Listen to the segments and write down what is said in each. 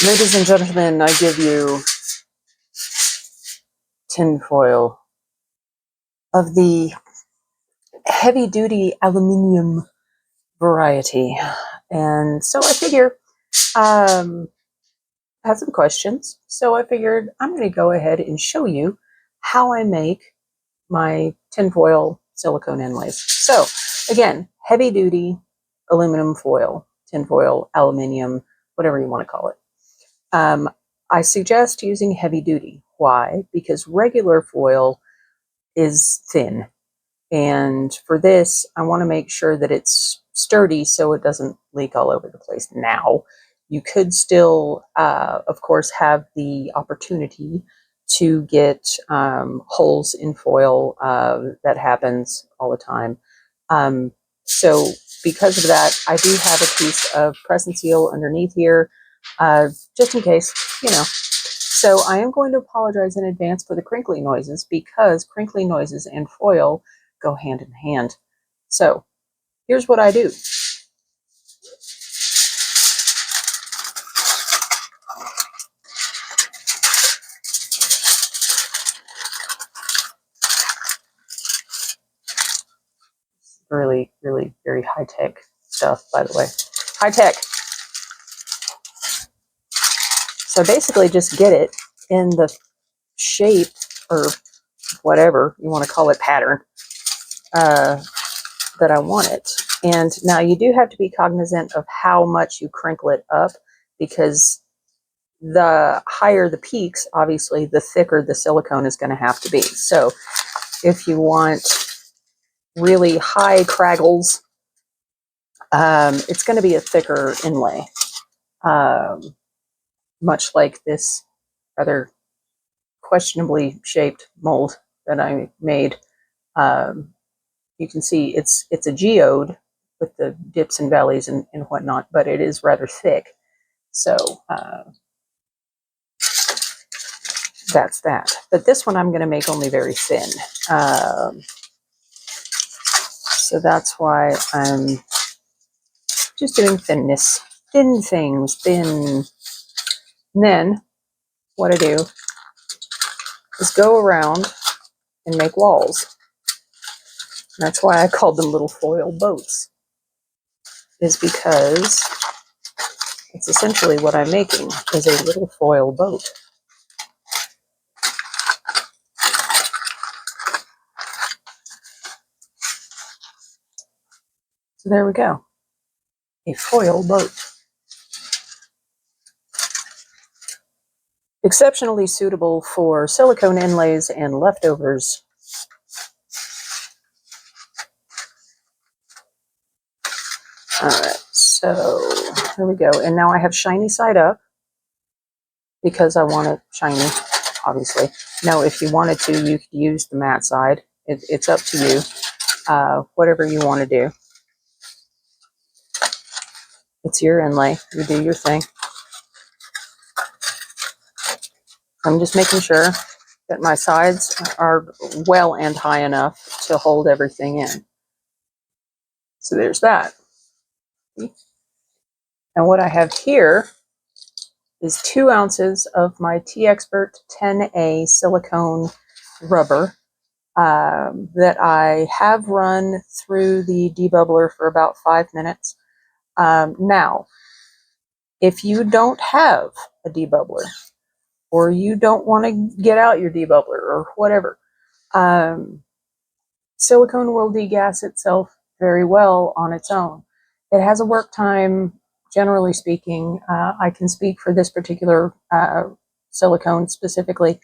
Ladies and gentlemen, I give you tinfoil of the heavy-duty aluminum variety. And so I figure, I had some questions, so I figured I'm going to go ahead and show you how I make my tinfoil silicone inlays. So again, heavy-duty aluminum foil, tinfoil, aluminium, whatever you want to call it. I suggest using heavy-duty. Why? Because regular foil is thin. And for this, I want to make sure that it's sturdy so it doesn't leak all over the place. Now, you could still, of course, have the opportunity to get holes in foil. That happens all the time. So because of that, I do have a piece of press and seal underneath here, just in case, you know. So I am going to apologize in advance for the crinkly noises, because crinkly noises and foil go hand in hand. So here's what I do. Really, really very high-tech stuff, by the way. High-tech. So basically just get it in the shape, or whatever you want to call it, pattern, that I want it. And now you do have to be cognizant of how much you crinkle it up, because the higher the peaks, obviously, the thicker the silicone is going to have to be. So if you want really high craggles, it's going to be a thicker inlay, much like this rather questionably shaped mold that I made. You can see it's a geode with the dips and valleys and whatnot, but it is rather thick. So that's that. But this one I'm going to make only very thin. So that's why I'm just doing thinness. Thin things, thin. And then what I do is go around and make walls. And that's why I called them little foil boats, is because it's essentially what I'm making is a little foil boat. So there we go. A foil boat. Exceptionally suitable for silicone inlays and leftovers. All right, so here we go. And now I have shiny side up because I want it shiny, obviously. Now, if you wanted to, you could use the matte side. It's up to you, whatever you want to do. It's your inlay. You do your thing. I'm just making sure that my sides are well and high enough to hold everything in. So there's that. And what I have here is 2 ounces of my T-Expert 10A silicone rubber that I have run through the debubbler for about 5 minutes. Now, if you don't have a debubbler, or you don't want to get out your debubbler or whatever, silicone will degas itself very well on its own. It has a work time, generally speaking. I can speak for this particular silicone specifically,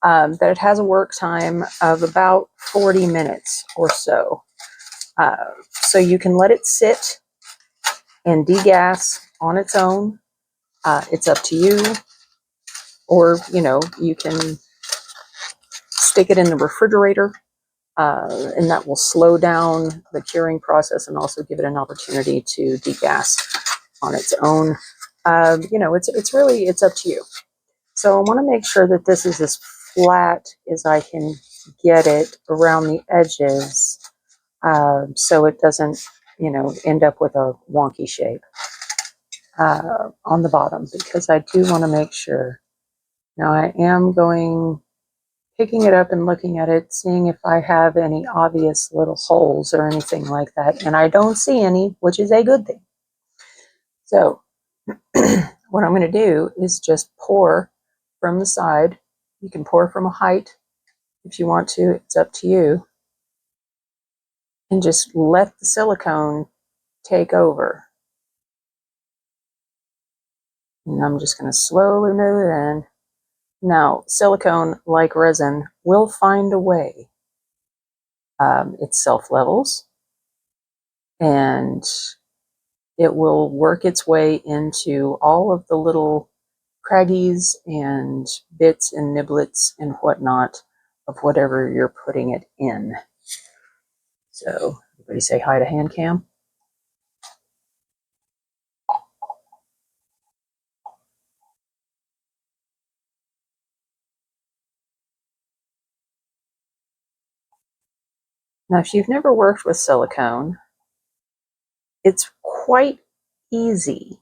that it has a work time of about 40 minutes or so. So you can let it sit and degas on its own. It's up to you. Or, you know, you can stick it in the refrigerator, and that will slow down the curing process and also give it an opportunity to degas on its own. You know, it's really, it's up to you. So I want to make sure that this is as flat as I can get it around the edges, so it doesn't, you know, end up with a wonky shape. on the bottom, because I do want to make sure. Now I am picking it up and looking at it, seeing if I have any obvious little holes or anything like that. And I don't see any, which is a good thing. So what I'm going to do is just pour from the side. You can pour from a height if you want to, it's up to you. And just let the silicone take over. And I'm just going to slowly move it in. Now, silicone, like resin, will find a way. It self-levels, and it will work its way into all of the little craggies and bits and niblets and whatnot of whatever you're putting it in. So, everybody say hi to HandCam. Now, if you've never worked with silicone, it's quite easy.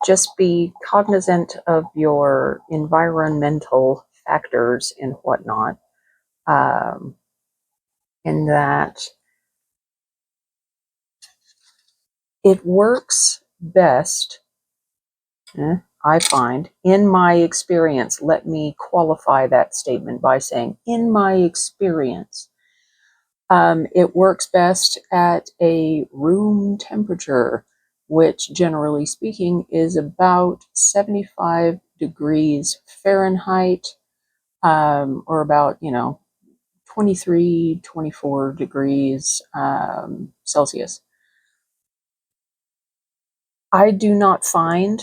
Just be cognizant of your environmental factors and whatnot, in that it works best, I find, in my experience. Let me qualify that statement by saying, in my experience, it works best at a room temperature, which generally speaking is about 75 degrees Fahrenheit, or about, 23, 24 degrees Celsius. I do not find,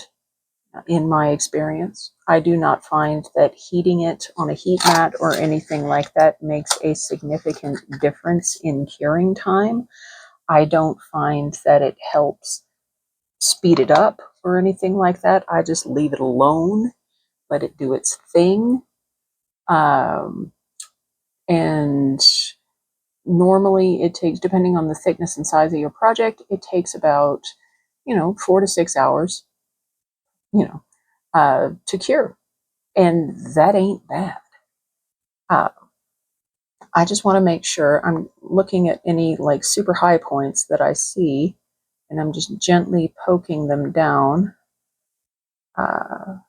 in my experience, I do not find that heating it on a heat mat or anything like that makes a significant difference in curing time. I don't find that it helps speed it up or anything like that. I just leave it alone, let it do its thing. And normally it takes, depending on the thickness and size of your project, it takes about, 4 to 6 hours, to cure. And that ain't bad. I just want to make sure I'm looking at any like super high points that I see, and I'm just gently poking them down to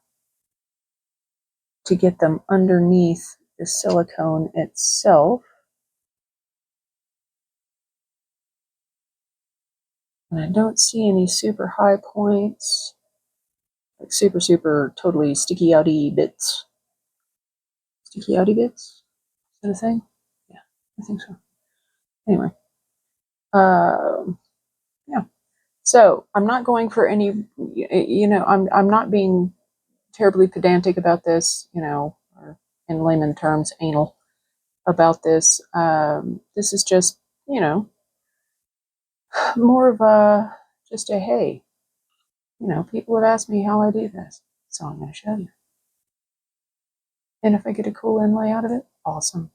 get them underneath the silicone itself. And I don't see any super high points, like super totally sticky outy bits. Sticky outy bits? Is that a thing? Yeah, I think so. Anyway, yeah. So I'm not going for any, I'm not being terribly pedantic about this, or in layman terms, anal about this. This is just, more of just a hey, people have asked me how I do this, so I'm going to show you. And if I get a cool inlay out of it, awesome.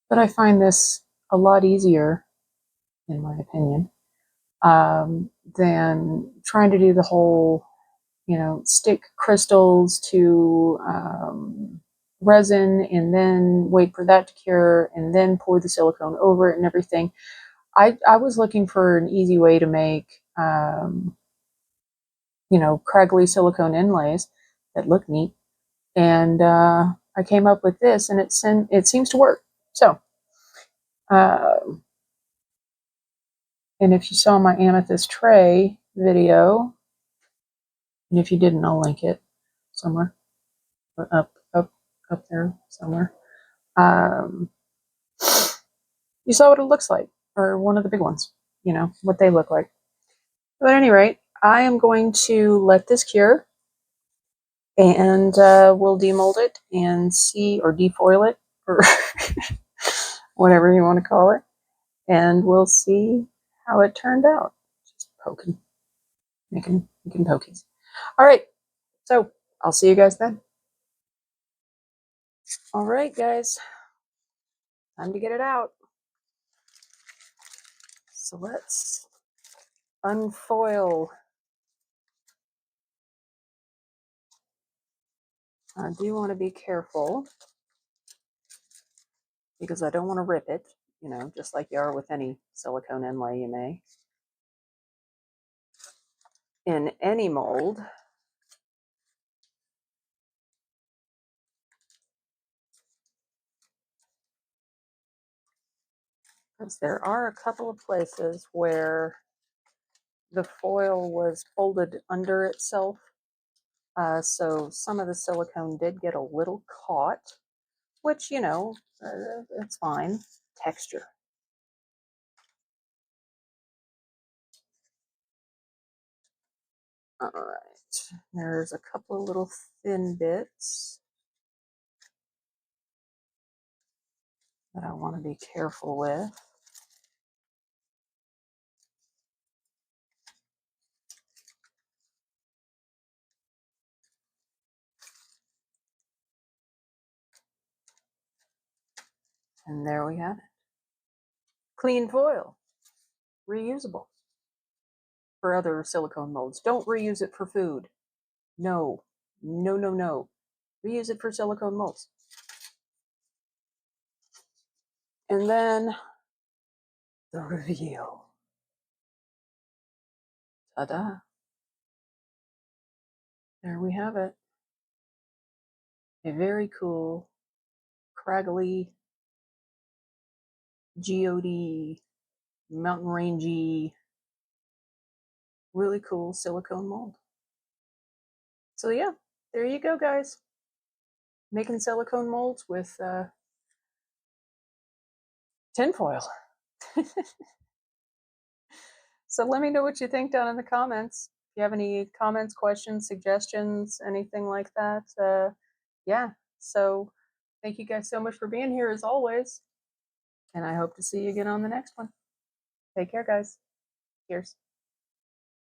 But I find this a lot easier, in my opinion, than trying to do the whole, stick crystals to resin and then wait for that to cure and then pour the silicone over it and everything. I was looking for an easy way to make, craggly silicone inlays that look neat. And I came up with this, and it seems to work. So, and if you saw my amethyst tray video, and if you didn't, I'll link it somewhere, up there somewhere. You saw what it looks like, or one of the big ones, what they look like. But at any rate, I am going to let this cure, and we'll demold it and see, or defoil it, or whatever you want to call it, and we'll see how it turned out. Just poking, making pokies. All right, so I'll see you guys then. All right, guys, time to get it out. So let's unfoil. I do want to be careful because I don't want to rip it, you know, just like you are with any silicone inlay you may. In any mold. Because there are a couple of places where the foil was folded under itself. So some of the silicone did get a little caught, which, you know, it's fine. Texture. All right. There's a couple of little thin bits that I want to be careful with. And there we have it. Clean foil. Reusable. For other silicone molds. Don't reuse it for food. No. No, no, no. Reuse it for silicone molds. And then the reveal. Ta-da. There we have it. A very cool, craggly, geode, mountain rangey, really cool silicone mold. So yeah, there you go, guys. Making silicone molds with tinfoil. So let me know what you think down in the comments. If you have any comments, questions, suggestions, anything like that, yeah. So thank you guys so much for being here as always. And I hope to see you again on the next one. Take care, guys. Cheers.